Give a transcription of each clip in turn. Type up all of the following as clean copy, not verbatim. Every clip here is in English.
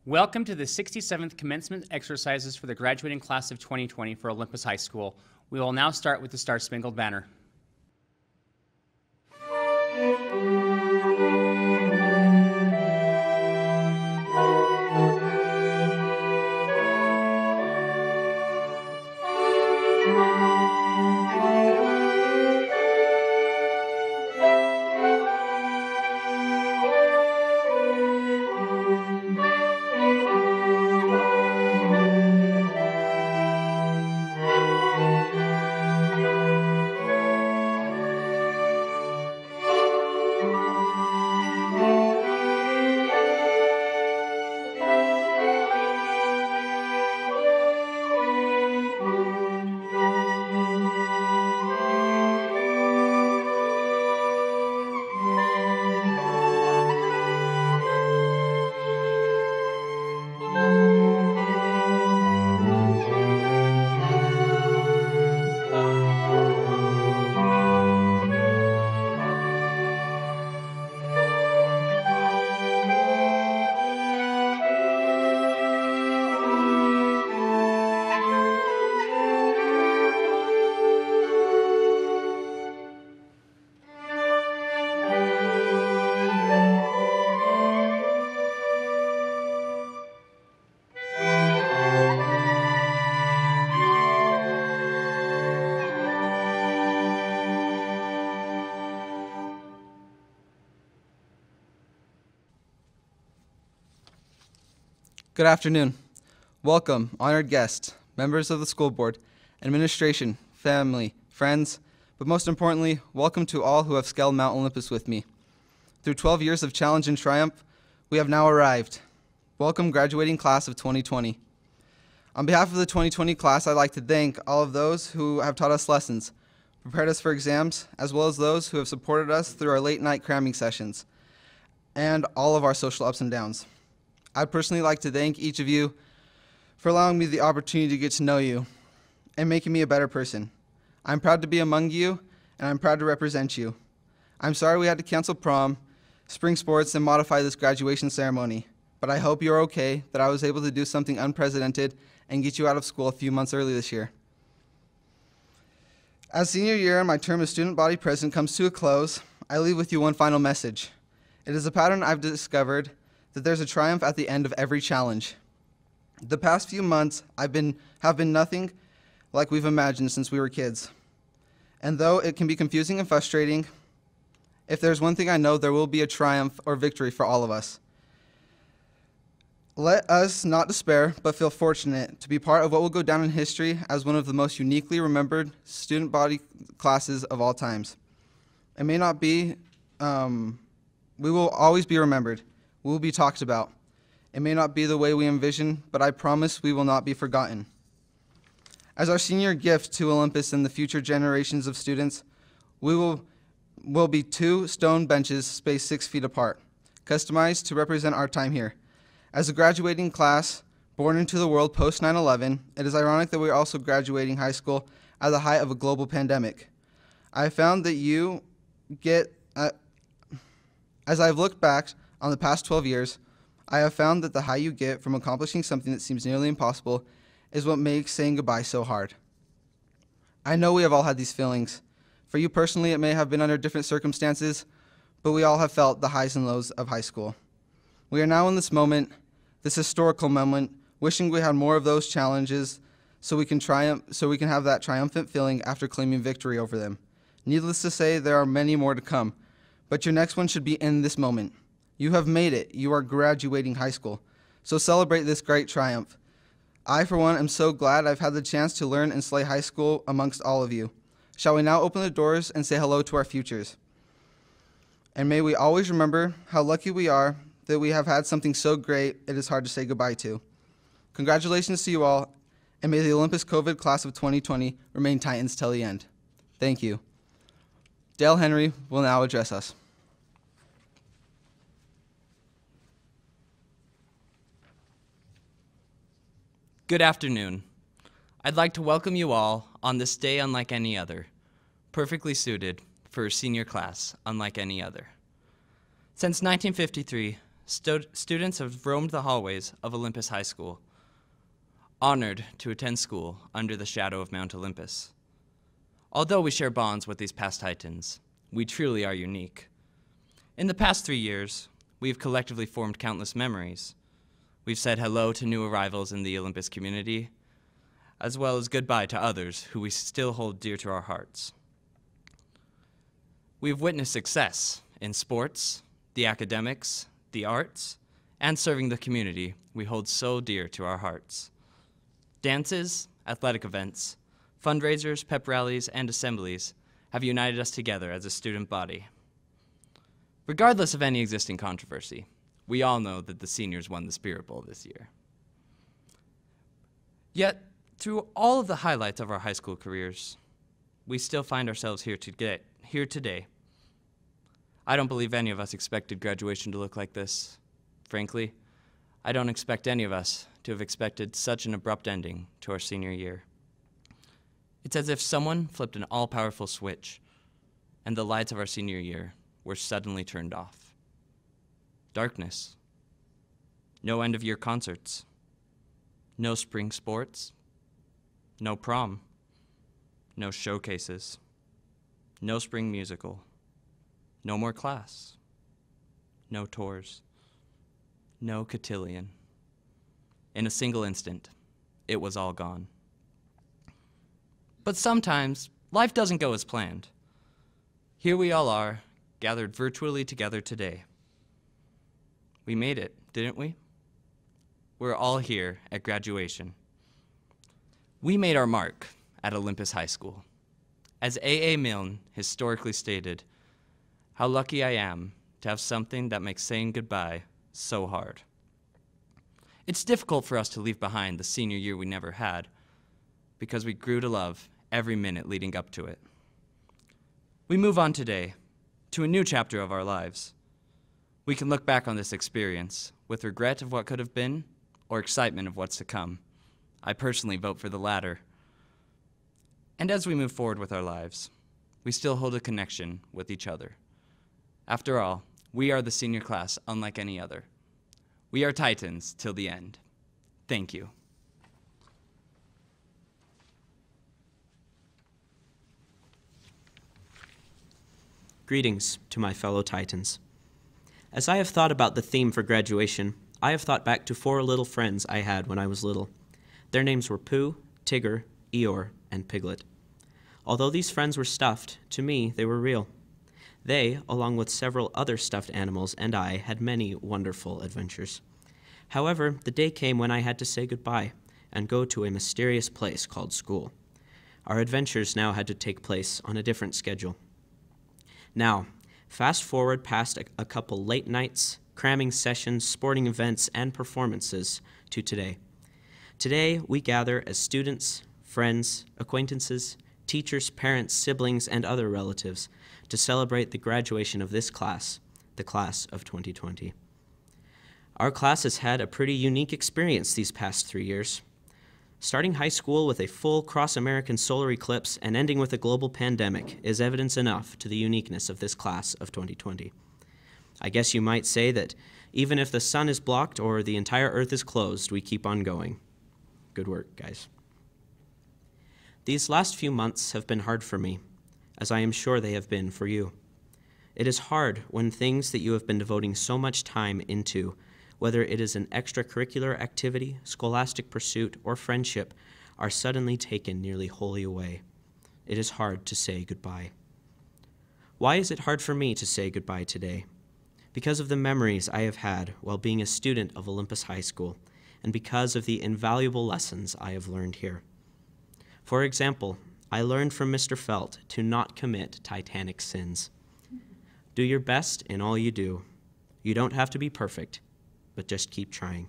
Welcome to the 67th commencement exercises for the graduating class of 2020 for Olympus High School. We will now start with the Star-Spangled Banner. Good afternoon. Welcome, honored guests, members of the school board, administration, family, friends, but most importantly, welcome to all who have scaled Mount Olympus with me. Through 12 years of challenge and triumph, we have now arrived. Welcome, graduating class of 2020. On behalf of the 2020 class, I'd like to thank all of those who have taught us lessons, prepared us for exams, as well as those who have supported us through our late night cramming sessions, and all of our social ups and downs. I'd personally like to thank each of you for allowing me the opportunity to get to know you and making me a better person. I'm proud to be among you, and I'm proud to represent you. I'm sorry we had to cancel prom, spring sports, and modify this graduation ceremony, but I hope you're okay that I was able to do something unprecedented and get you out of school a few months early this year. As senior year and my term as student body president comes to a close, I leave with you one final message. It is a pattern I've discovered that there's a triumph at the end of every challenge. The past few months have been nothing like we've imagined since we were kids. And though it can be confusing and frustrating, if there's one thing I know, there will be a triumph or victory for all of us. Let us not despair, but feel fortunate to be part of what will go down in history as one of the most uniquely remembered student body classes of all times. It may not be, we will always be remembered. We will be talked about. It may not be the way we envision, but I promise we will not be forgotten. As our senior gift to Olympus and the future generations of students, we will be 2 stone benches spaced 6 feet apart, customized to represent our time here. As a graduating class born into the world post 9/11, it is ironic that we are also graduating high school at the height of a global pandemic. I have found that you get, as I've looked back on the past 12 years, I have found that the high you get from accomplishing something that seems nearly impossible is what makes saying goodbye so hard. I know we have all had these feelings. For you personally, it may have been under different circumstances, but we all have felt the highs and lows of high school. We are now in this moment, this historical moment, wishing we had more of those challenges so we can have that triumphant feeling after claiming victory over them. Needless to say, there are many more to come, but your next one should be in this moment. You have made it. You are graduating high school. So celebrate this great triumph. I, for one, am so glad I've had the chance to learn and slay high school amongst all of you. Shall we now open the doors and say hello to our futures? And may we always remember how lucky we are that we have had something so great it is hard to say goodbye to. Congratulations to you all, and may the Olympus COVID class of 2020 remain Titans till the end. Thank you. Dale Henry will now address us. Good afternoon. I'd like to welcome you all on this day unlike any other, perfectly suited for a senior class unlike any other. Since 1953, students have roamed the hallways of Olympus High School, honored to attend school under the shadow of Mount Olympus. Although we share bonds with these past Titans, we truly are unique. In the past 3 years, we've collectively formed countless memories. We've said hello to new arrivals in the Olympus community, as well as goodbye to others who we still hold dear to our hearts. We've witnessed success in sports, the academics, the arts, and serving the community we hold so dear to our hearts. Dances, athletic events, fundraisers, pep rallies, and assemblies have united us together as a student body. Regardless of any existing controversy, we all know that the seniors won the Spirit Bowl this year. Yet, through all of the highlights of our high school careers, we still find ourselves here today. I don't believe any of us expected graduation to look like this. Frankly, I don't expect any of us to have expected such an abrupt ending to our senior year. It's as if someone flipped an all-powerful switch and the lights of our senior year were suddenly turned off. Darkness. No end-of-year concerts. No spring sports. No prom. No showcases. No spring musical. No more class. No tours. No cotillion. In a single instant, it was all gone. But sometimes, life doesn't go as planned. Here we all are, gathered virtually together today. We made it, didn't we? We're all here at graduation. We made our mark at Olympus High School. As A.A. Milne historically stated, "How lucky I am to have something that makes saying goodbye so hard." It's difficult for us to leave behind the senior year we never had, because we grew to love every minute leading up to it. We move on today to a new chapter of our lives. We can look back on this experience with regret of what could have been or excitement of what's to come. I personally vote for the latter. And as we move forward with our lives, we still hold a connection with each other. After all, we are the senior class unlike any other. We are Titans till the end. Thank you. Greetings to my fellow Titans. As I have thought about the theme for graduation, I have thought back to 4 little friends I had when I was little. Their names were Pooh, Tigger, Eeyore, and Piglet. Although these friends were stuffed, to me they were real. They, along with several other stuffed animals, and I had many wonderful adventures. However, the day came when I had to say goodbye and go to a mysterious place called school. Our adventures now had to take place on a different schedule. Now, fast forward past a couple late nights, cramming sessions, sporting events, and performances to today. Today, we gather as students, friends, acquaintances, teachers, parents, siblings, and other relatives to celebrate the graduation of this class, the class of 2020. Our class has had a pretty unique experience these past 3 years. Starting high school with a full cross-American solar eclipse and ending with a global pandemic is evidence enough to the uniqueness of this class of 2020. I guess you might say that even if the sun is blocked or the entire earth is closed, we keep on going. Good work, guys. These last few months have been hard for me, as I am sure they have been for you. It is hard when things that you have been devoting so much time into, whether it is an extracurricular activity, scholastic pursuit, or friendship, are suddenly taken nearly wholly away. It is hard to say goodbye. Why is it hard for me to say goodbye today? Because of the memories I have had while being a student of Olympus High School, and because of the invaluable lessons I have learned here. For example, I learned from Mr. Felt to not commit titanic sins. Do your best in all you do. You don't have to be perfect, but just keep trying.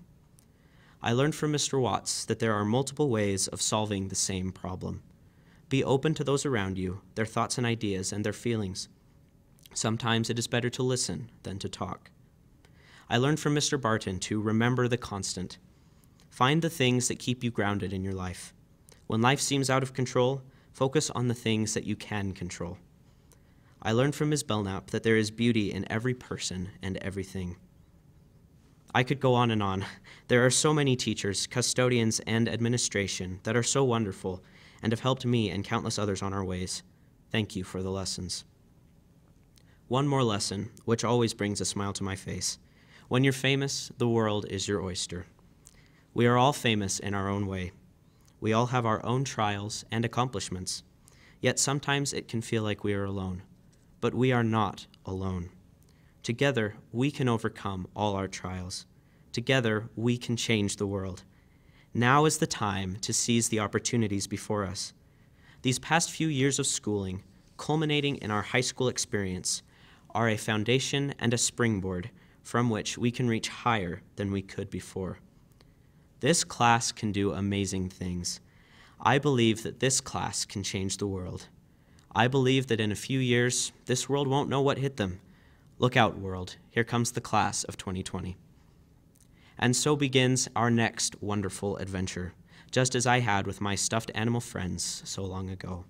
I learned from Mr. Watts that there are multiple ways of solving the same problem. Be open to those around you, their thoughts and ideas, and their feelings. Sometimes it is better to listen than to talk. I learned from Mr. Barton to remember the constant. Find the things that keep you grounded in your life. When life seems out of control, focus on the things that you can control. I learned from Ms. Belknap that there is beauty in every person and everything. I could go on and on. There are so many teachers, custodians, and administration that are so wonderful and have helped me and countless others on our ways. Thank you for the lessons. One more lesson, which always brings a smile to my face. When you're famous, the world is your oyster. We are all famous in our own way. We all have our own trials and accomplishments. Yet sometimes it can feel like we are alone. But we are not alone. Together, we can overcome all our trials. Together, we can change the world. Now is the time to seize the opportunities before us. These past few years of schooling, culminating in our high school experience, are a foundation and a springboard from which we can reach higher than we could before. This class can do amazing things. I believe that this class can change the world. I believe that in a few years, this world won't know what hit them. Look out, world. Here comes the class of 2020. And so begins our next wonderful adventure, just as I had with my stuffed animal friends so long ago.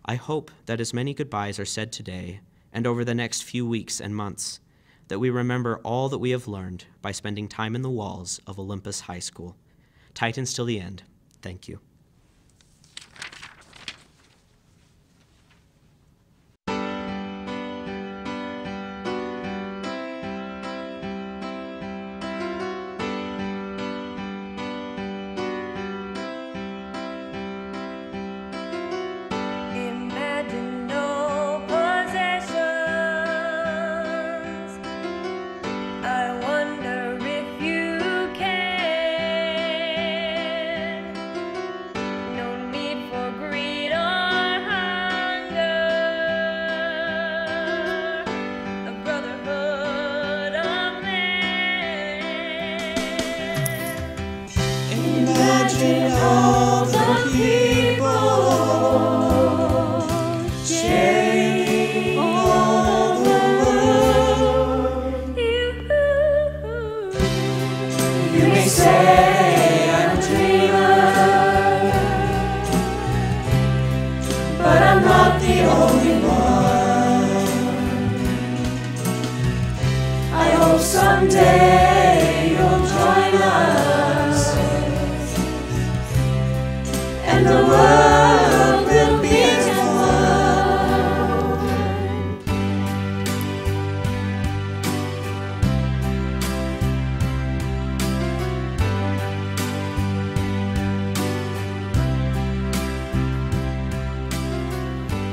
I hope that as many goodbyes are said today and over the next few weeks and months, that we remember all that we have learned by spending time in the walls of Olympus High School. Titans till the end. Thank you. Imagine no possessions. I wonder if you can. No need for greed or hunger. A brotherhood of man. Imagine all the people sharing all the world. You may say I'm a dreamer, but I'm not the only one. I hope someday you'll join us, and the world will be as one.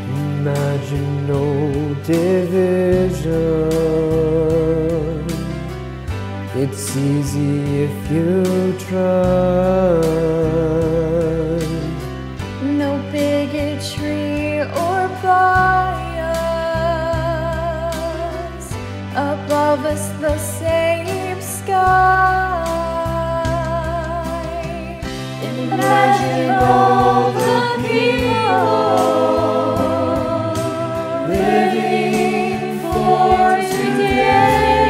Imagine no division. It's easy if you try. No bigotry or bias. Above us the same sky. Imagine all the people living for today.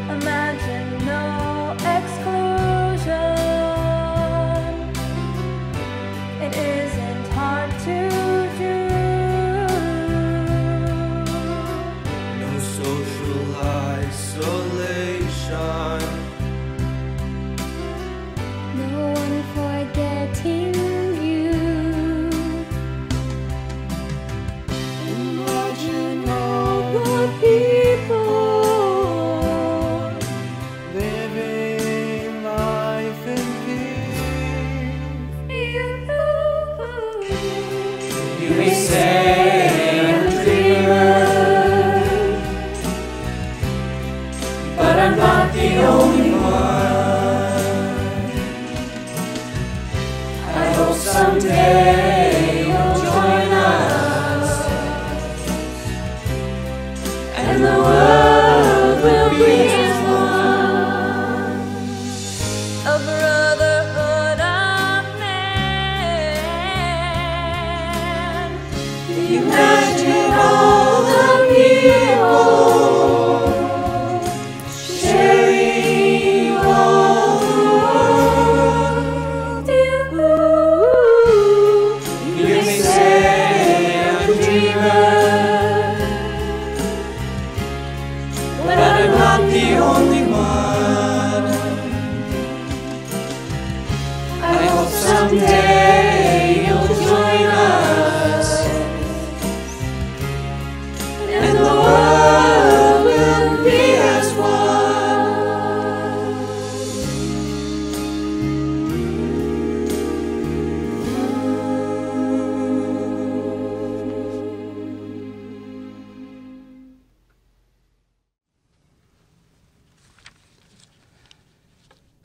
Imagine no exclusion. It isn't hard to do. No social isolation. No one forgetting you. Imagine all the people Living life in peace. You may say I'm a dreamer, but I'm not the only one. I hope someday you'll join us, and the world will be as one. A brotherhood of man. Imagine all the people sharing all the world. You may say I'm a dreamer, only one. I hope someday you'll join us, and the world will be as one.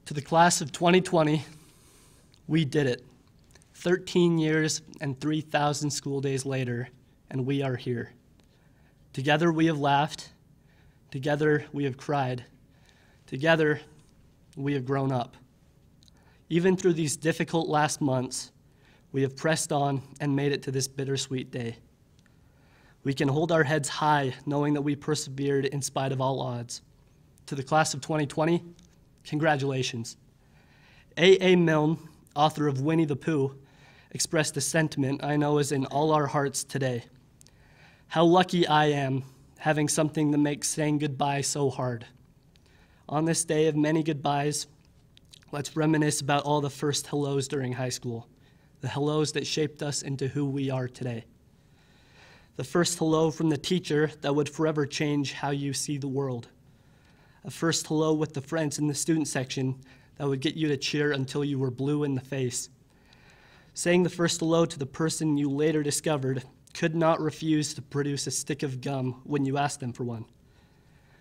To the class of 2020, we did it. 13 years and 3,000 school days later, and we are here. Together we have laughed. Together we have cried. Together we have grown up. Even through these difficult last months, we have pressed on and made it to this bittersweet day. We can hold our heads high knowing that we persevered in spite of all odds. To the class of 2020, congratulations. A. Milne, author of Winnie the Pooh, expressed a sentiment I know is in all our hearts today. How lucky I am having something that makes saying goodbye so hard. On this day of many goodbyes, let's reminisce about all the first hellos during high school, the hellos that shaped us into who we are today. The first hello from the teacher that would forever change how you see the world. A first hello with the friends in the student section that would get you to cheer until you were blue in the face. Saying the first hello to the person you later discovered could not refuse to produce a stick of gum when you asked them for one.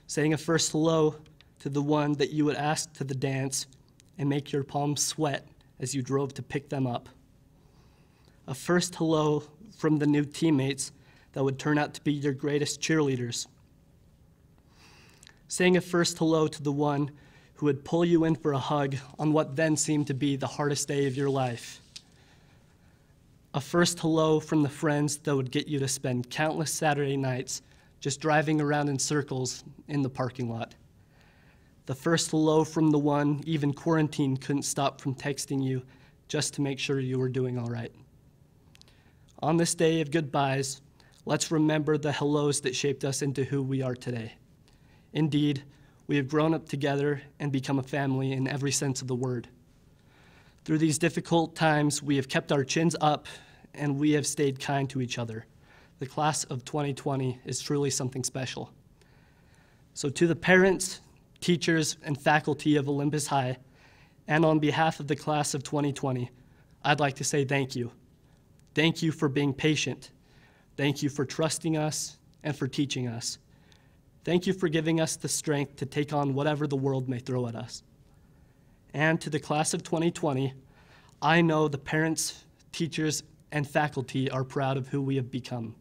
Saying a first hello to the one that you would ask to the dance and make your palms sweat as you drove to pick them up. A first hello from the new teammates that would turn out to be your greatest cheerleaders. Saying a first hello to the one who would pull you in for a hug on what then seemed to be the hardest day of your life. A first hello from the friends that would get you to spend countless Saturday nights just driving around in circles in the parking lot. The first hello from the one even quarantine couldn't stop from texting you just to make sure you were doing all right. On this day of goodbyes, let's remember the hellos that shaped us into who we are today. Indeed, we have grown up together and become a family in every sense of the word. Through these difficult times, we have kept our chins up and we have stayed kind to each other. The class of 2020 is truly something special. So to the parents, teachers, and faculty of Olympus High, and on behalf of the class of 2020, I'd like to say thank you. Thank you for being patient. Thank you for trusting us and for teaching us. Thank you for giving us the strength to take on whatever the world may throw at us. And to the class of 2020, I know the parents, teachers, and faculty are proud of who we have become.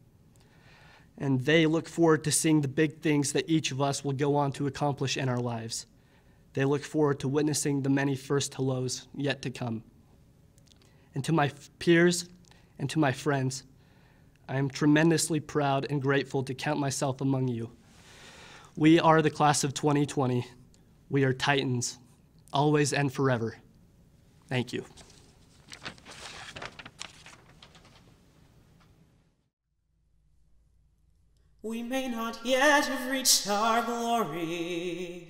And they look forward to seeing the big things that each of us will go on to accomplish in our lives. They look forward to witnessing the many first hellos yet to come. And to my peers and to my friends, I am tremendously proud and grateful to count myself among you. We are the class of 2020. We are Titans, always and forever. Thank you. We may not yet have reached our glory,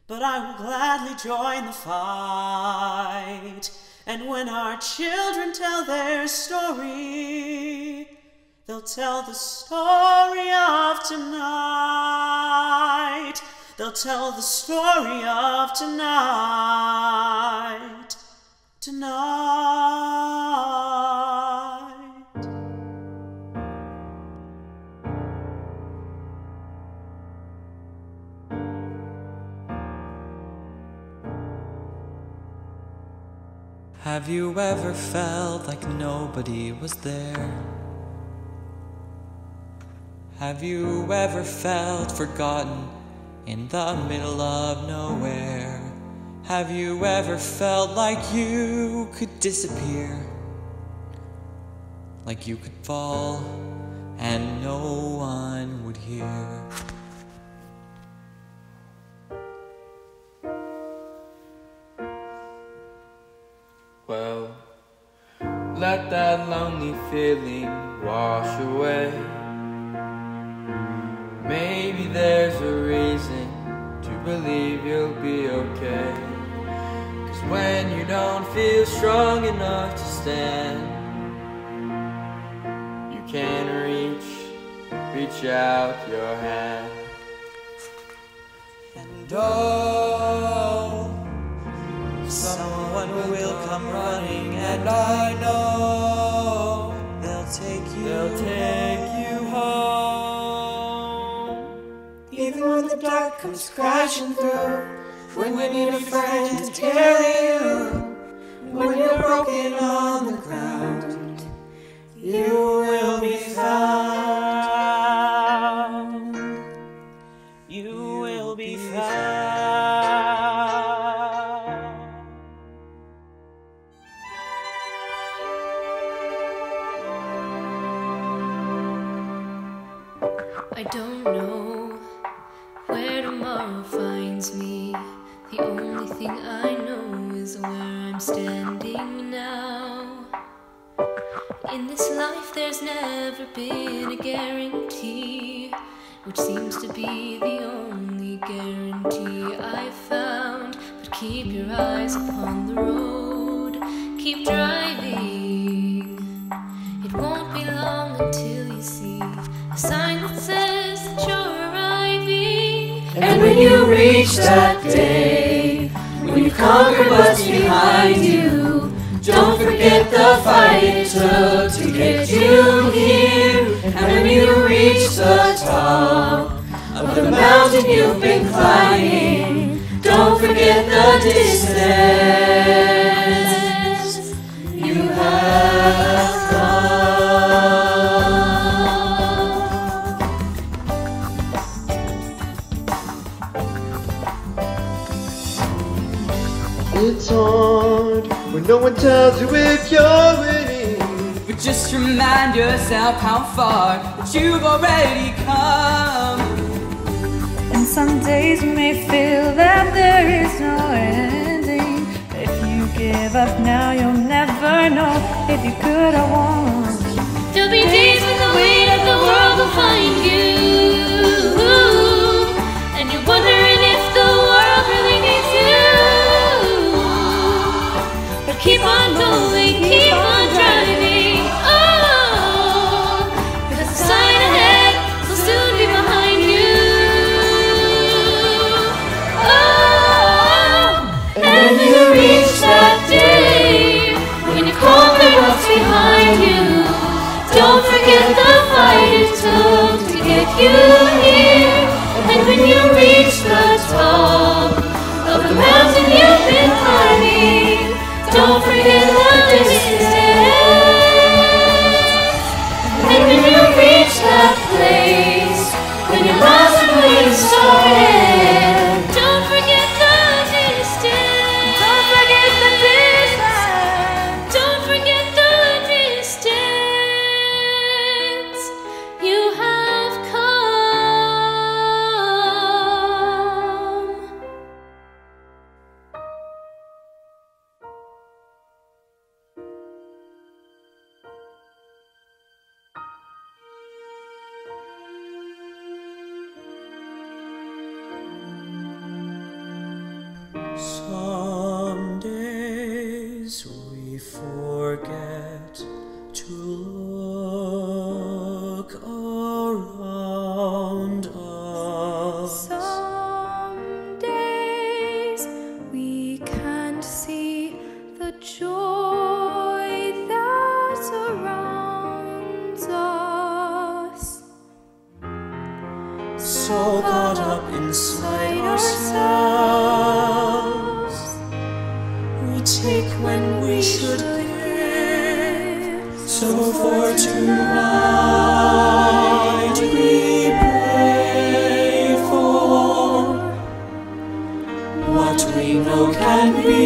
but I will gladly join the fight. And when our children tell their story, they'll tell the story of tonight. They'll tell the story of tonight. Tonight. Have you ever felt like nobody was there? Have you ever felt forgotten in the middle of nowhere? Have you ever felt like you could disappear? Like you could fall and no one would hear? Well, let that lonely feeling wash away. Maybe there's a reason to believe you'll be okay. 'Cause when you don't feel strong enough to stand, you can reach out your hand. And oh, someone will come running, and I know they'll take you home. Even when the dark comes crashing through, when you need a friend to carry you, when you're broken on the ground, you will be found. You will be found. I don't know where tomorrow finds me. The only thing I know is where I'm standing now. In this life there's never been a guarantee, which seems to be the only guarantee I've found. But keep your eyes upon the road, keep driving. It won't be long until you see a sign that says that you're arriving. And when you reach that day, when you conquer what's behind you, don't forget the fight it took to get you here. And when you reach the top of the mountain you've been climbing, don't forget the distance you have come. It's hard when no one tells you if you're winning, but just remind yourself how far that you've already come. And some days you may feel that there is no ending, but if you give up now, you'll never know if you could or won't. There'll be days when the weight of the world will find you, and you're wondering if the world really needs you. But keep on going, keep on driving, oh, because the sign ahead will soon be behind you. Oh, and when you reach that day, when you conquer what's behind you, don't forget the fight it took to get you here. And when you reach the top of the mountain you've been climbing, don't forget the distance. And when you reach that place, when you're lost and where you started, don't forget the distance. Don't forget the distance. Don't forget the distance you have come. Some days we forget to look around us. Some days we can't see the joy that surrounds us. So caught up inside ourselves, we take when we should give. So for tonight we pray for what we know can be,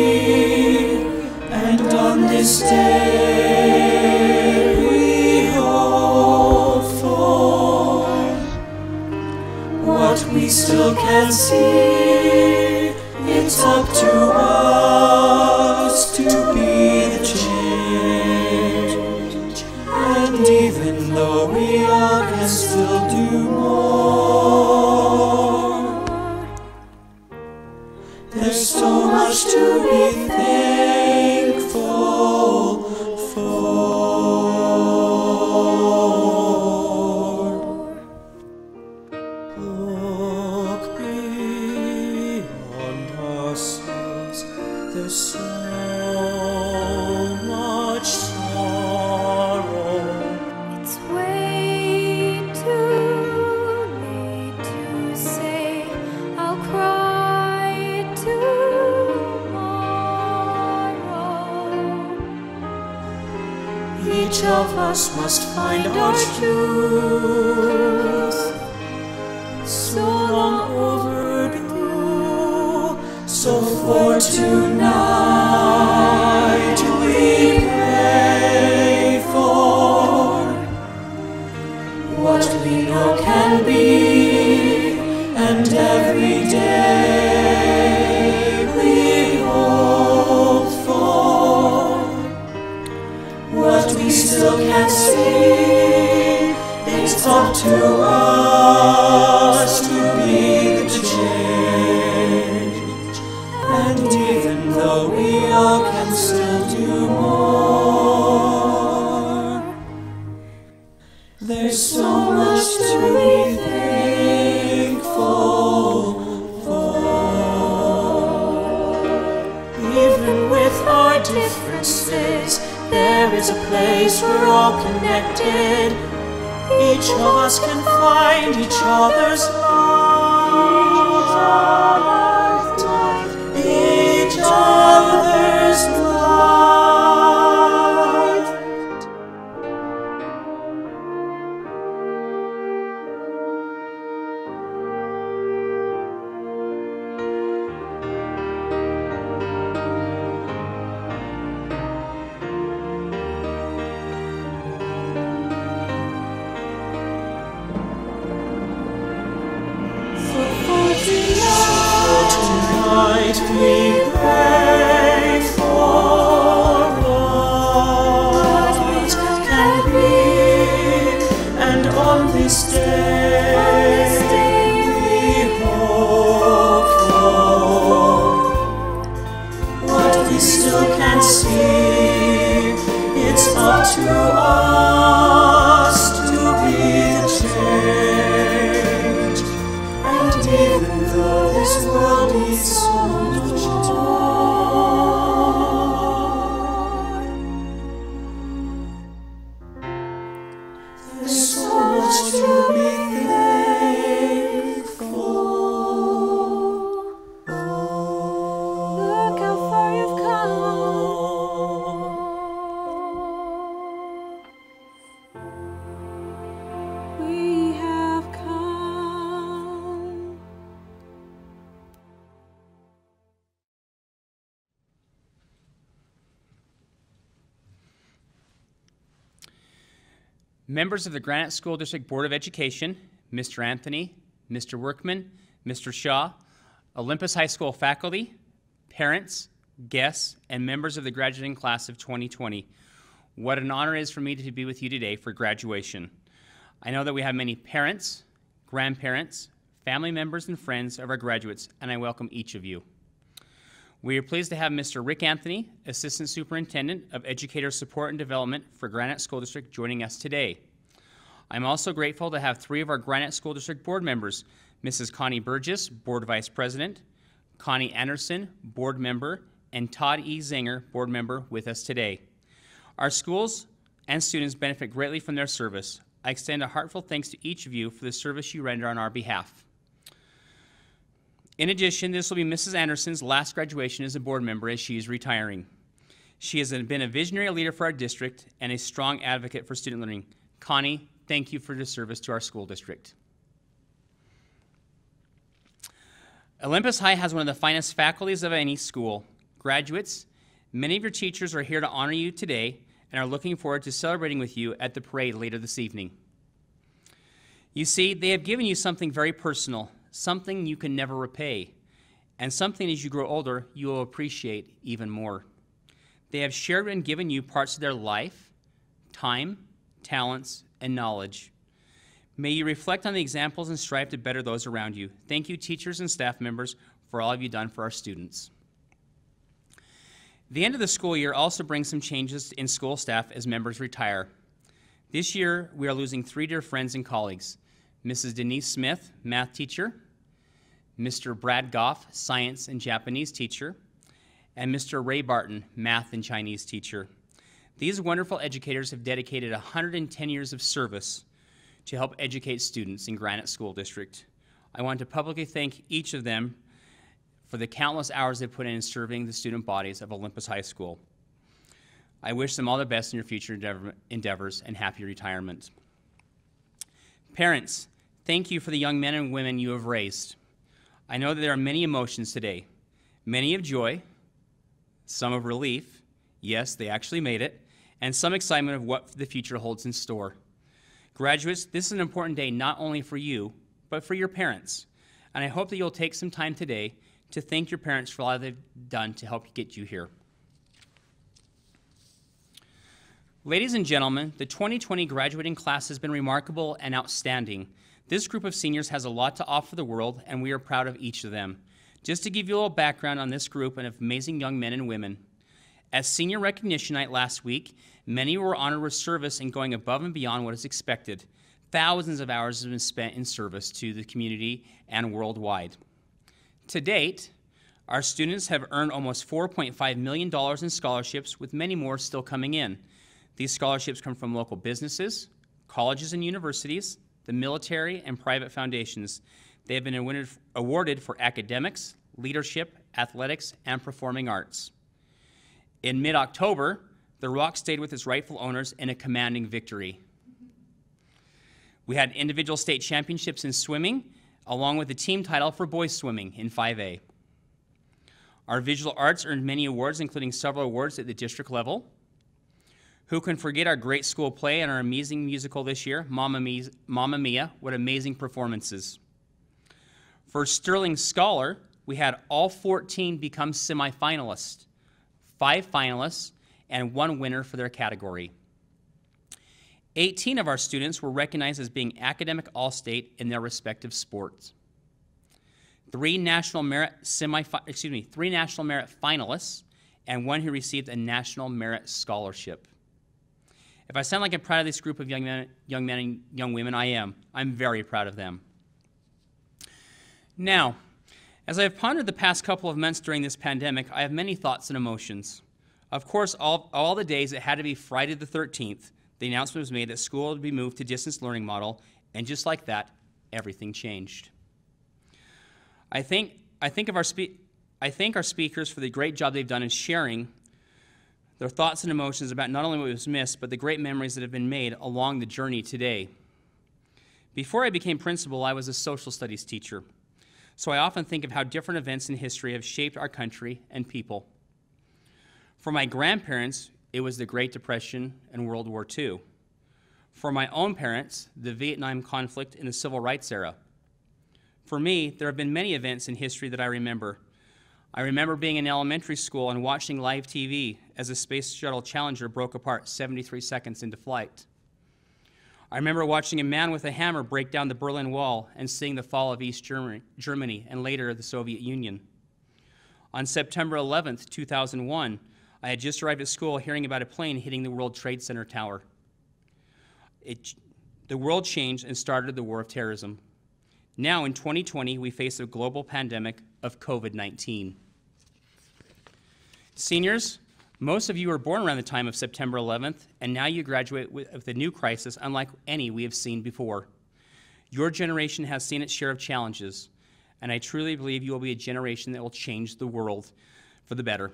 and on this day we hope for what we still can see. It's up to us to be the change, and even though we all can still do more, look beyond ourselves, there's so much sorrow. It's way too late to say I'll cry tomorrow. Each of us must find our truth, so long overdue. So for tonight we pray for what we know can be, and every day we hope for what we still can't see. It's up to us to be the change, and even though we all can still do more, there's so much to be thankful for. Even with our differences, there is a place we're all connected. Each of us can find each other's light. Each other's light. Tonight we pray for what can be, and on this day we hope for what we still can't see. It's up to us to be the change, and even though this world needs so much more, there's so much to be thankful for. Look how far you've come. We have come. Members of the Granite School District Board of Education, Mr. Anthony, Mr. Workman, Mr. Shaw, Olympus High School faculty, parents, guests, and members of the graduating class of 2020. What an honor it is for me to be with you today for graduation. I know that we have many parents, grandparents, family members, and friends of our graduates, and I welcome each of you. We are pleased to have Mr. Rick Anthony, Assistant Superintendent of Educator Support and Development for Granite School District, joining us today. I'm also grateful to have three of our Granite School District board members, Mrs. Connie Burgess, Board Vice President, Connie Anderson, Board Member, and Todd E. Zinger, Board Member, with us today. Our schools and students benefit greatly from their service. I extend a heartfelt thanks to each of you for the service you render on our behalf. In addition, this will be Mrs. Anderson's last graduation as a board member as she is retiring. She has been a visionary leader for our district and a strong advocate for student learning. Connie, thank you for your service to our school district. Olympus High has one of the finest faculties of any school. Graduates, many of your teachers are here to honor you today and are looking forward to celebrating with you at the parade later this evening. You see, they have given you something very personal, something you can never repay, and something as you grow older you will appreciate even more. They have shared and given you parts of their life, time, talents, and knowledge. May you reflect on the examples and strive to better those around you. Thank you, teachers and staff members, for all you've done for our students. The end of the school year also brings some changes in school staff as members retire. This year, we are losing 3 dear friends and colleagues. Mrs. Denise Smith, math teacher, Mr. Brad Goff, science and Japanese teacher, and Mr. Ray Barton, math and Chinese teacher. These wonderful educators have dedicated 110 years of service to help educate students in Granite School District. I want to publicly thank each of them for the countless hours they've put in serving the student bodies of Olympus High School. I wish them all the best in your future endeavors and happy retirement. Parents, thank you for the young men and women you have raised. I know that there are many emotions today, many of joy, some of relief, yes, they actually made it, and some excitement of what the future holds in store. Graduates, this is an important day not only for you, but for your parents. And I hope that you'll take some time today to thank your parents for all they've done to help get you here. Ladies and gentlemen, the 2020 graduating class has been remarkable and outstanding. This group of seniors has a lot to offer the world, and we are proud of each of them. Just to give you a little background on this group and of amazing young men and women. At Senior Recognition Night last week, many were honored with service and going above and beyond what is expected. Thousands of hours have been spent in service to the community and worldwide. To date, our students have earned almost $4.5 million in scholarships, with many more still coming in. These scholarships come from local businesses, colleges and universities, the military, and private foundations. They have been awarded for academics, leadership, athletics, and performing arts. In mid-October, the Rock stayed with its rightful owners in a commanding victory. We had individual state championships in swimming, along with the team title for boys swimming in 5A. Our visual arts earned many awards, including several awards at the district level. Who can forget our great school play and our amazing musical this year, Mamma Mia, what amazing performances. For Sterling Scholar, we had all 14 become semifinalists, 5 finalists, and 1 winner for their category. 18 of our students were recognized as being academic all-state in their respective sports. 3 National Merit finalists, and 1 who received a National Merit Scholarship. If I sound like I'm proud of this group of young men and young women, I am. I'm very proud of them. Now, as I have pondered the past couple of months during this pandemic, I have many thoughts and emotions. Of course, all the days it had to be Friday the 13th, the announcement was made that school would be moved to distance learning model, and just like that, everything changed. I thank our speakers for the great job they've done in sharing their thoughts and emotions about not only what was missed, but the great memories that have been made along the journey today. Before I became principal, I was a social studies teacher, so I often think of how different events in history have shaped our country and people. For my grandparents, it was the Great Depression and World War II. For my own parents, the Vietnam conflict and the Civil Rights era. For me, there have been many events in history that I remember. I remember being in elementary school and watching live TV as the Space Shuttle Challenger broke apart 73 seconds into flight. I remember watching a man with a hammer break down the Berlin Wall and seeing the fall of East Germany and later the Soviet Union. On September 11th, 2001, I had just arrived at school hearing about a plane hitting the World Trade Center tower. The world changed and started the war of terrorism. Now in 2020, we face a global pandemic of COVID-19. Seniors, most of you were born around the time of September 11th, and now you graduate with a new crisis unlike any we have seen before. Your generation has seen its share of challenges, and I truly believe you will be a generation that will change the world for the better.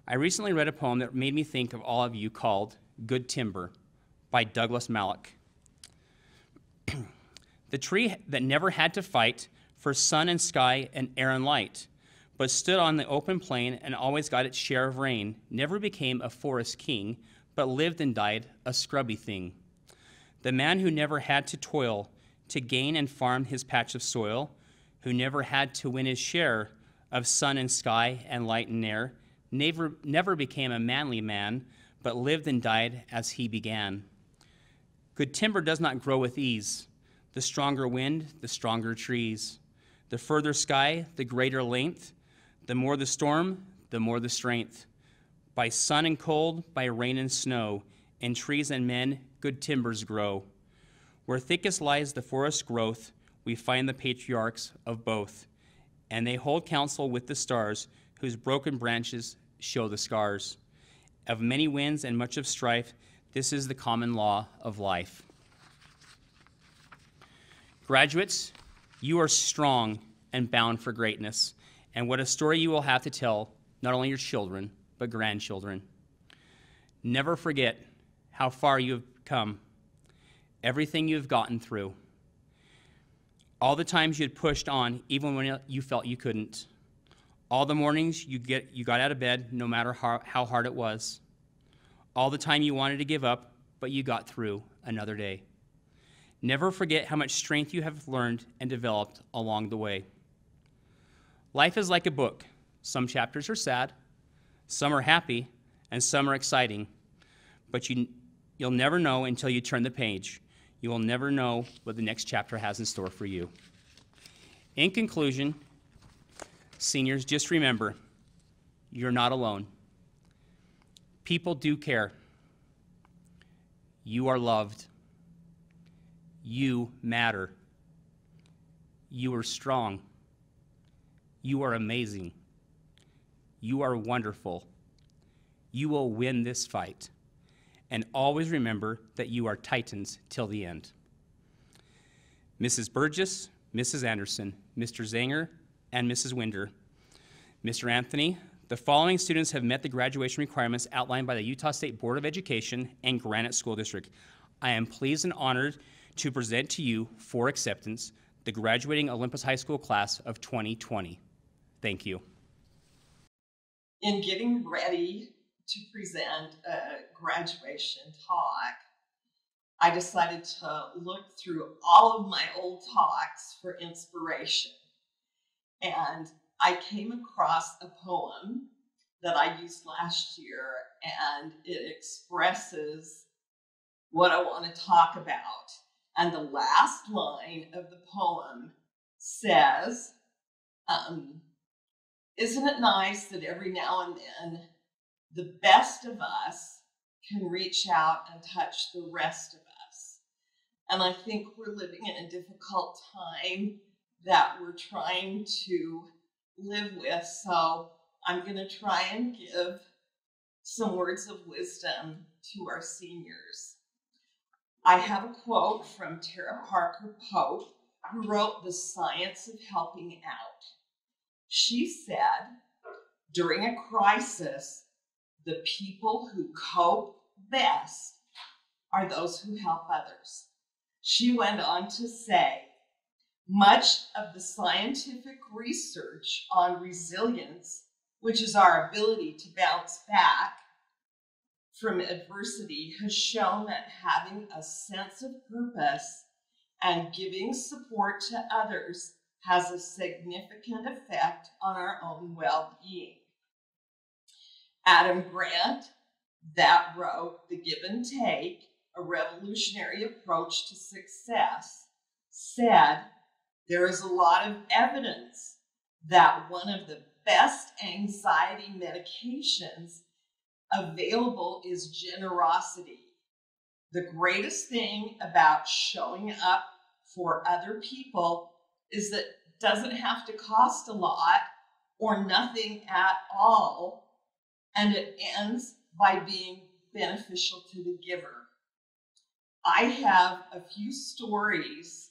I recently read a poem that made me think of all of you called Good Timber by Douglas Malloch. The tree that never had to fight for sun and sky and air and light, but stood on the open plain and always got its share of rain, never became a forest king, but lived and died a scrubby thing. The man who never had to toil to gain and farm his patch of soil, who never had to win his share of sun and sky and light and air, never became a manly man, but lived and died as he began. Good timber does not grow with ease. The stronger wind, the stronger trees. The further sky, the greater length. The more the storm, the more the strength. By sun and cold, by rain and snow, in trees and men, good timbers grow. Where thickest lies the forest growth, we find the patriarchs of both, and they hold counsel with the stars, whose broken branches show the scars. Of many winds and much of strife, this is the common law of life. Graduates, you are strong and bound for greatness, and what a story you will have to tell, not only your children, but grandchildren. Never forget how far you have come, everything you have gotten through, all the times you had pushed on even when you felt you couldn't, all the mornings you got out of bed no matter how hard it was, all the time you wanted to give up, but you got through another day. Never forget how much strength you have learned and developed along the way. Life is like a book. Some chapters are sad, some are happy, and some are exciting, but you'll never know until you turn the page. You will never know what the next chapter has in store for you. In conclusion, seniors, just remember, you're not alone. People do care. You are loved. You matter. You are strong. You are amazing. You are wonderful. You will win this fight. And always remember that you are Titans till the end. Mrs. Burgess, Mrs. Anderson, Mr. Zanger, and Mrs. Winder. Mr. Anthony, the following students have met the graduation requirements outlined by the Utah State Board of Education and Granite School District. I am pleased and honored to present to you for acceptance the graduating Olympus High School class of 2020. Thank you. In getting ready to present a graduation talk, I decided to look through all of my old talks for inspiration. And I came across a poem that I used last year, and it expresses what I want to talk about. And the last line of the poem says, isn't it nice that every now and then the best of us can reach out and touch the rest of us? And I think we're living in a difficult time that we're trying to live with. So I'm going to try and give some words of wisdom to our seniors. I have a quote from Tara Parker Pope, who wrote The Science of Helping Out. She said, during a crisis, the people who cope best are those who help others. She went on to say, much of the scientific research on resilience, which is our ability to bounce back from adversity, has shown that having a sense of purpose and giving support to others has a significant effect on our own well-being. Adam Grant, that wrote The Give and Take, a revolutionary approach to success, said, there is a lot of evidence that one of the best anxiety medications available is generosity. The greatest thing about showing up for other people is that it doesn't have to cost a lot or nothing at all, and it ends by being beneficial to the giver. I have a few stories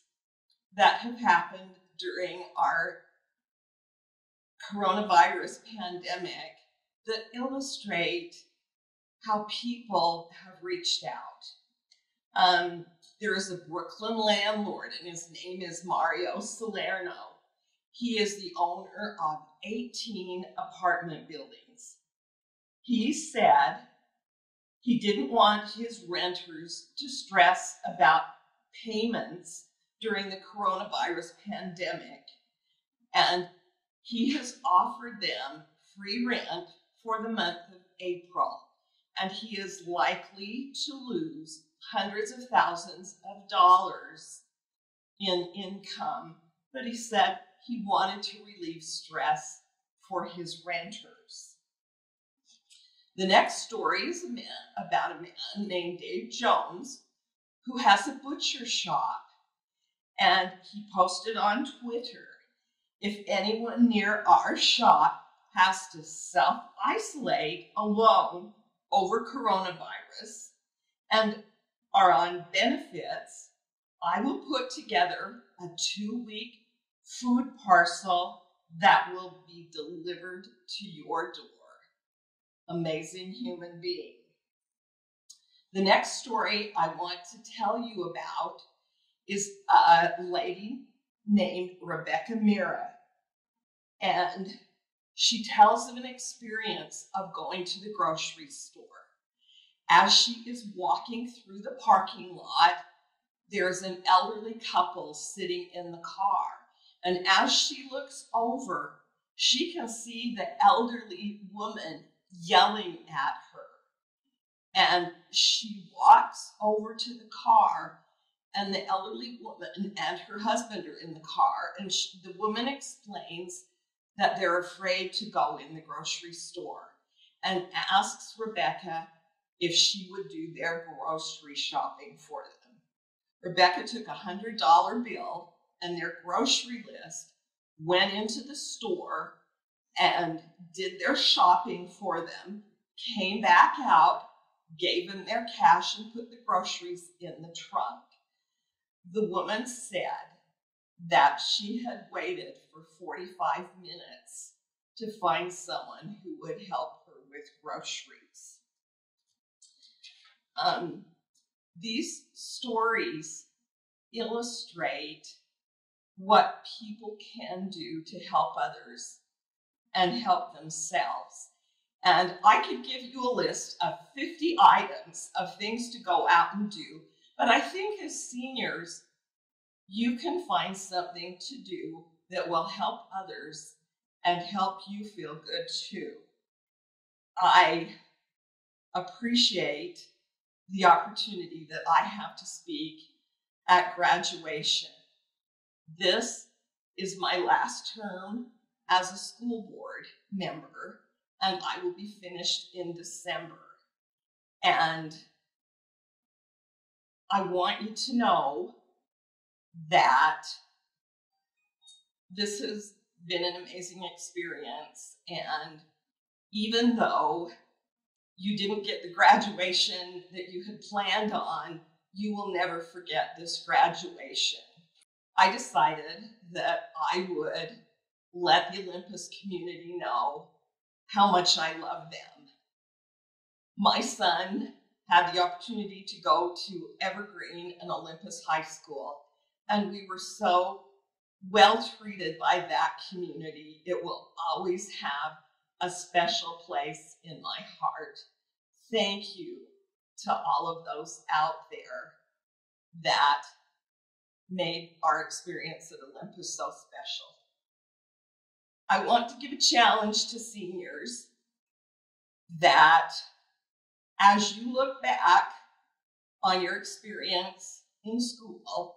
that have happened during our coronavirus pandemic that illustrate how people have reached out. There is a Brooklyn landlord, and his name is Mario Salerno. He is the owner of 18 apartment buildings. He said he didn't want his renters to stress about payments during the coronavirus pandemic, and he has offered them free rent for the month of April, and he is likely to lose hundreds of thousands of dollars in income, but he said he wanted to relieve stress for his renters. The next story is about a man named Dave Jones, who has a butcher shop, and he posted on Twitter, if anyone near our shop has to self-isolate alone over coronavirus and are on benefits, I will put together a 2-week food parcel that will be delivered to your door. Amazing human being. The next story I want to tell you about is a lady named Rebecca Mira. And she tells of an experience of going to the grocery store. As she is walking through the parking lot, there's an elderly couple sitting in the car. And as she looks over, she can see the elderly woman yelling at her. And she walks over to the car, and the elderly woman and her husband are in the car. And the woman explains that they're afraid to go in the grocery store and asks Rebecca if she would do their grocery shopping for them. Rebecca took a $100 bill and their grocery list, went into the store and did their shopping for them, came back out, gave them their cash and put the groceries in the trunk. The woman said that she had waited for 45 minutes to find someone who would help her with groceries. These stories illustrate what people can do to help others and help themselves. And I could give you a list of 50 items of things to go out and do, but I think as seniors, you can find something to do that will help others and help you feel good too. I appreciate the opportunity that I have to speak at graduation. This is my last term as a school board member, and I will be finished in December. And I want you to know that this has been an amazing experience, and even though you didn't get the graduation that you had planned on, you will never forget this graduation. I decided that I would let the Olympus community know how much I love them. My son had the opportunity to go to Evergreen and Olympus High School, and we were so well treated by that community. It will always have a special place in my heart. Thank you to all of those out there that made our experience at Olympus so special. I want to give a challenge to seniors that as you look back on your experience in school,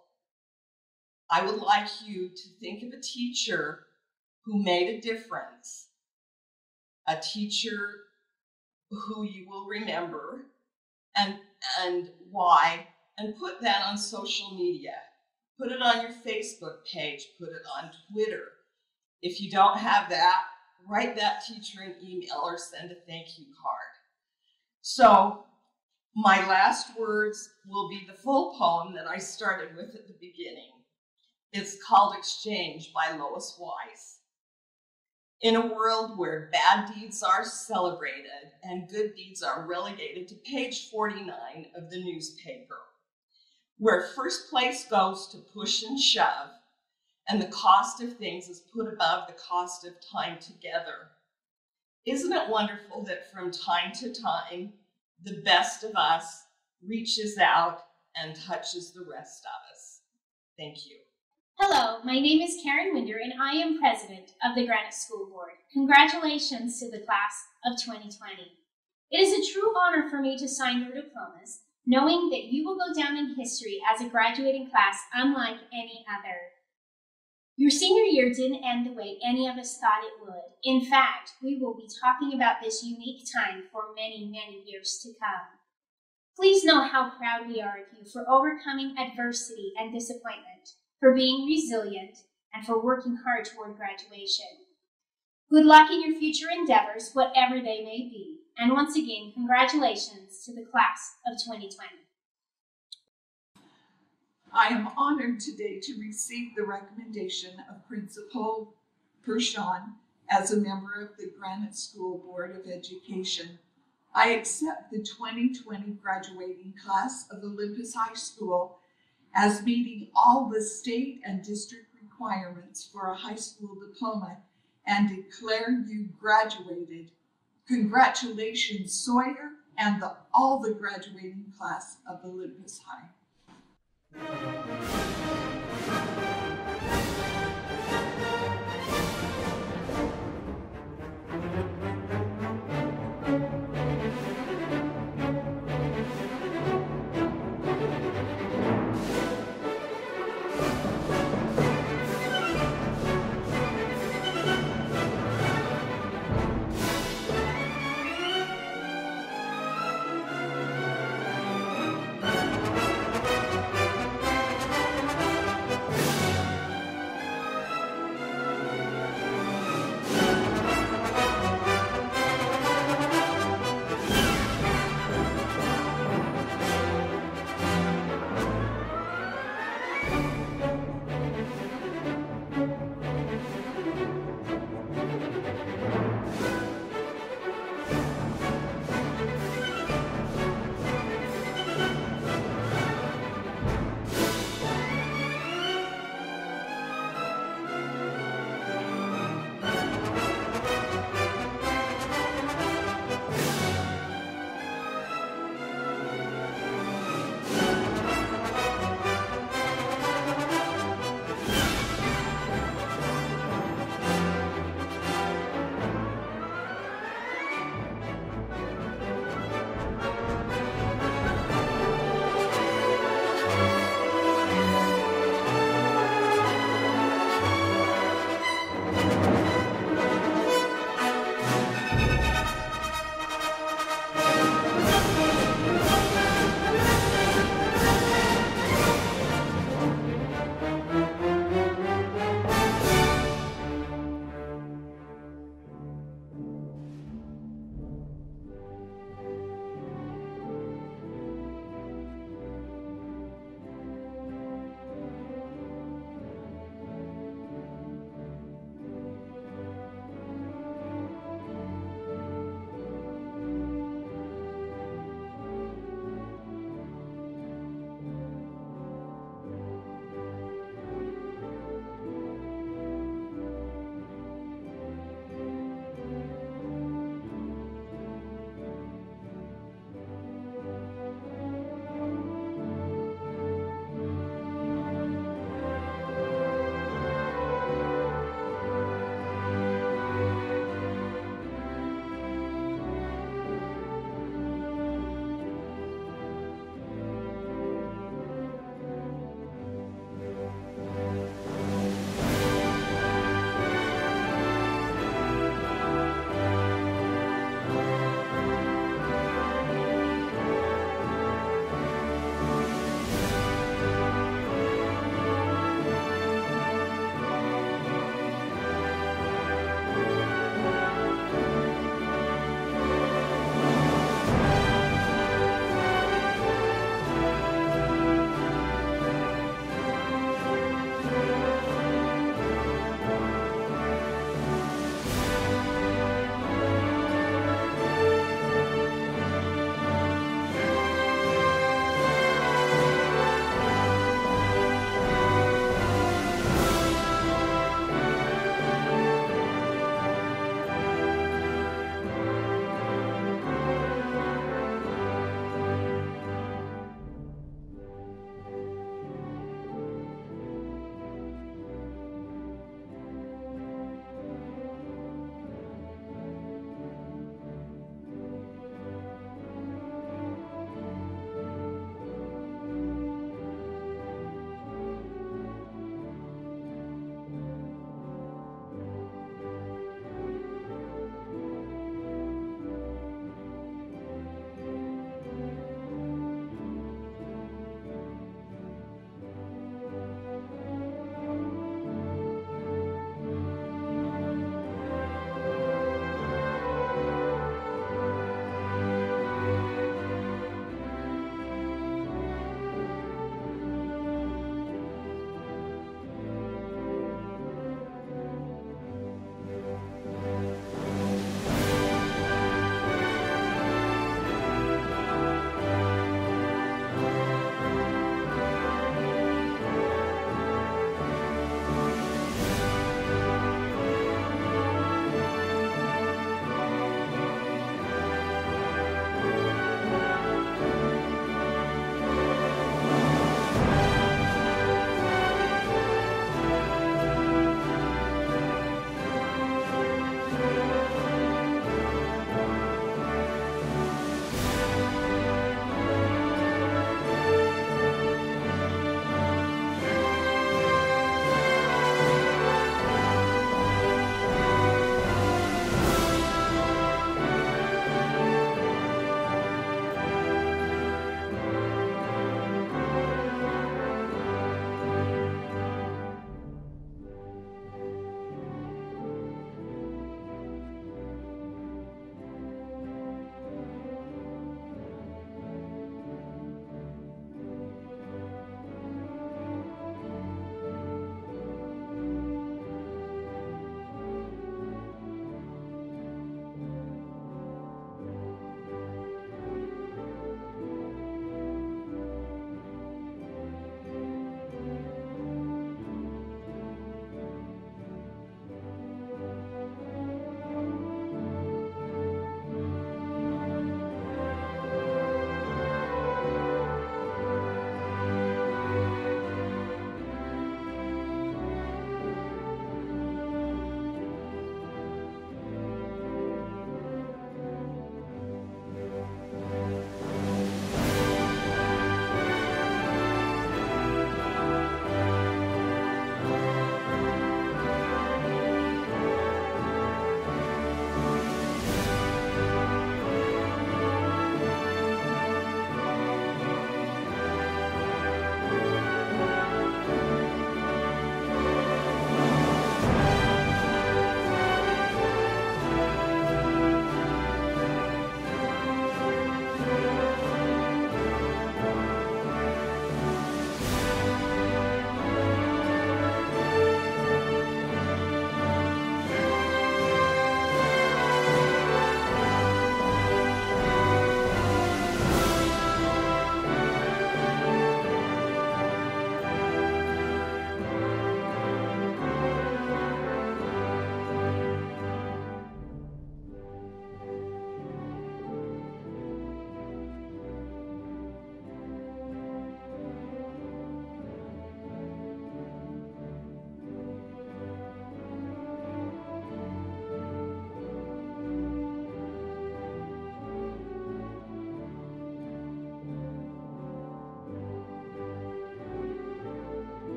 I would like you to think of a teacher who made a difference, a teacher who you will remember and why, and put that on social media. Put it on your Facebook page, put it on Twitter. If you don't have that, write that teacher an email or send a thank you card. So my last words will be the full poem that I started with at the beginning. It's called Exchange by Lois Weiss. In a world where bad deeds are celebrated and good deeds are relegated to page 49 of the newspaper, where first place goes to push and shove, and the cost of things is put above the cost of time together. Isn't it wonderful that from time to time, the best of us reaches out and touches the rest of us? Thank you. Hello, my name is Karen Winder, and I am president of the Granite School Board. Congratulations to the class of 2020. It is a true honor for me to sign your diplomas, knowing that you will go down in history as a graduating class unlike any other. Your senior year didn't end the way any of us thought it would. In fact, we will be talking about this unique time for many, many years to come. Please know how proud we are of you for overcoming adversity and disappointment, for being resilient, and for working hard toward graduation. Good luck in your future endeavors, whatever they may be. And once again, congratulations to the class of 2020. I am honored today to receive the recommendation of Principal Pershawn as a member of the Granite School Board of Education. I accept the 2020 graduating class of Olympus High School as meeting all the state and district requirements for a high school diploma and declare you graduated. Congratulations, Sawyer, and all the graduating class of Olympus High.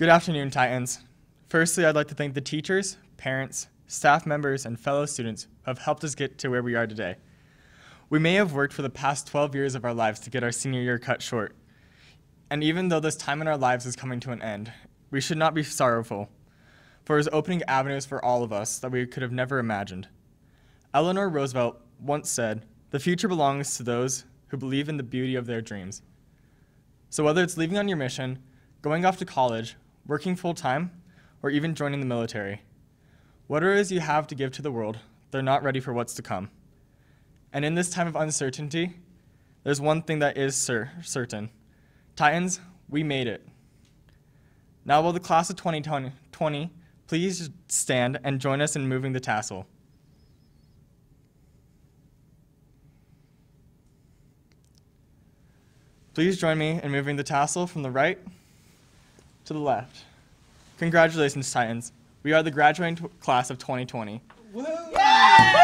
Good afternoon, Titans. Firstly, I'd like to thank the teachers, parents, staff members, and fellow students who have helped us get to where we are today. We may have worked for the past 12 years of our lives to get our senior year cut short. And even though this time in our lives is coming to an end, we should not be sorrowful, for it is opening avenues for all of us that we could have never imagined. Eleanor Roosevelt once said, "The future belongs to those who believe in the beauty of their dreams." So whether it's leaving on your mission, going off to college, working full-time, or even joining the military, whatever it is you have to give to the world, they're not ready for what's to come. And in this time of uncertainty, there's one thing that is certain. Titans, we made it. Now will the class of 2020 please stand and join us in moving the tassel. Please join me in moving the tassel from the right to the left. Congratulations, Titans. We are the graduating class of 2020. Yeah!